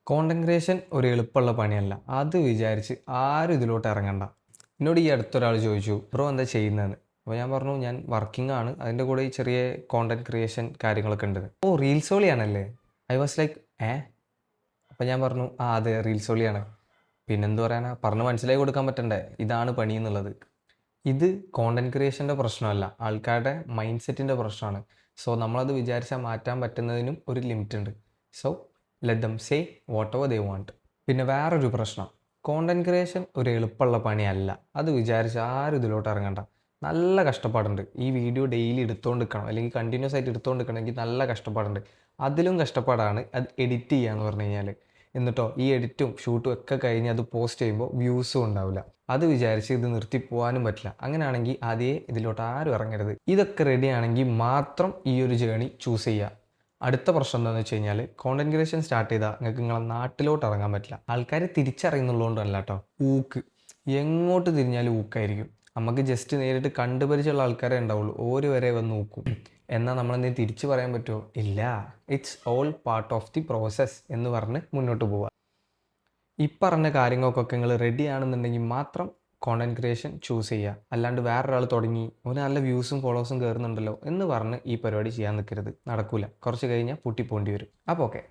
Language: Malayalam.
കോണ്ടന്റ് ക്രിയേഷൻ ഒരു എളുപ്പമുള്ള പണിയല്ല. അത് വിചാരിച്ച് ആരും ഇതിലോട്ട് ഇറങ്ങണ്ട. എന്നോട് ഈ അടുത്തൊരാൾ ചോദിച്ചു, ബ്രോ എന്താ ചെയ്യുന്നതെന്ന്. അപ്പോൾ ഞാൻ പറഞ്ഞു, ഞാൻ വർക്കിംഗ് ആണ്, അതിൻ്റെ കൂടെ ഈ ചെറിയ കോണ്ടന്റ് ക്രിയേഷൻ കാര്യങ്ങളൊക്കെ ഉണ്ട്. ഓ, റീൽസ് ഓളിയാണല്ലേ? ഐ വാസ് ലൈക്ക് അപ്പോൾ ഞാൻ പറഞ്ഞു, അതെ റീൽസ് ഓളിയാണ്. പിന്നെന്ത് പറയാനാ, പറഞ്ഞ് മനസ്സിലാക്കി കൊടുക്കാൻ പറ്റണ്ടേ ഇതാണ് പണി എന്നുള്ളത്. ഇത് കോണ്ടന്റ് ക്രിയേഷൻ്റെ പ്രശ്നമല്ല, ആൾക്കാരുടെ മൈൻഡ് സെറ്റിൻ്റെ പ്രശ്നമാണ്. സോ നമ്മളത് വിചാരിച്ചാൽ മാറ്റാൻ പറ്റുന്നതിനും ഒരു ലിമിറ്റ് ഉണ്ട്. So let them say what ever they want. പിന്നെ വേറൊരു പ്രശ്നം, കോണ്ടന്റ് ക്രിയേഷൻ ഒരു എളുപ്പമുള്ള പണിയല്ല. അത് വിചാരിച്ച് ആരും ഇതിലോട്ട് ഇറങ്ങണ്ട. നല്ല കഷ്ടപ്പാടുണ്ട്. ഈ വീഡിയോ ഡെയിലി എടുത്തുകൊണ്ട് നിൽക്കണം, അല്ലെങ്കിൽ കണ്ടിന്യൂസ് ആയിട്ട് എടുത്തുകൊണ്ട് നിൽക്കണമെങ്കിൽ നല്ല കഷ്ടപ്പാടുണ്ട്. അതിലും കഷ്ടപ്പാടാണ് അത് എഡിറ്റ് ചെയ്യുക എന്ന് പറഞ്ഞു കഴിഞ്ഞാൽ. എന്നിട്ടോ ഈ എഡിറ്റും ഷൂട്ടും ഒക്കെ കഴിഞ്ഞ് അത് പോസ്റ്റ് ചെയ്യുമ്പോൾ വ്യൂസും ഉണ്ടാവില്ല. അത് വിചാരിച്ച് ഇത് നിർത്തി പോകാനും പറ്റില്ല. അങ്ങനെയാണെങ്കിൽ ആദ്യമേ ഇതിലോട്ട് ആരും ഇറങ്ങരുത്. ഇതൊക്കെ റെഡി ആണെങ്കിൽ മാത്രം ഈ ഒരു ജേണി ചൂസ് ചെയ്യുക. അടുത്ത പ്രശ്നം എന്താണെന്ന് വെച്ച് കഴിഞ്ഞാൽ, കോണ്ടന്റ് ക്രിയേഷൻ സ്റ്റാർട്ട് ചെയ്താൽ നിങ്ങൾക്ക് നിങ്ങളെ നാട്ടിലോട്ട് ഇറങ്ങാൻ പറ്റില്ല. ആൾക്കാർ തിരിച്ചറിയുന്നുള്ളതുകൊണ്ടല്ല കേട്ടോ. ഊക്ക് എങ്ങോട്ട് തിരിഞ്ഞാലും ഊക്കായിരിക്കും. നമുക്ക് ജസ്റ്റ് നേരിട്ട് കണ്ടുപരിച്ചുള്ള ആൾക്കാരെ ഉണ്ടാവുള്ളൂ, ഓര് വരെ വന്ന് നോക്കും. എന്നാൽ നമ്മളെന്തെങ്കിലും തിരിച്ചു പറയാൻ പറ്റുമോ? ഇല്ല. It's all part of the process എന്ന് പറഞ്ഞ് മുന്നോട്ട് പോവുക. ഈ പറഞ്ഞ കാര്യങ്ങൾക്കൊക്കെ നിങ്ങൾ റെഡി ആണെന്നുണ്ടെങ്കിൽ മാത്രം കോണ്ടന്റ് ക്രിയേഷൻ ചൂസ് ചെയ്യുക. അല്ലാണ്ട് വേറൊരാൾ തുടങ്ങി ഒരു നല്ല വ്യൂസും ഫോളോവേഴ്സും കയറുന്നുണ്ടല്ലോ എന്ന് പറഞ്ഞ് ഈ പരിപാടി ചെയ്യാൻ നിൽക്കരുത്. നടക്കൂല. കുറച്ച് കഴിഞ്ഞാൽ പൊട്ടിപ്പോണ്ടി വരും. അപ്പോൾ ഓക്കെ.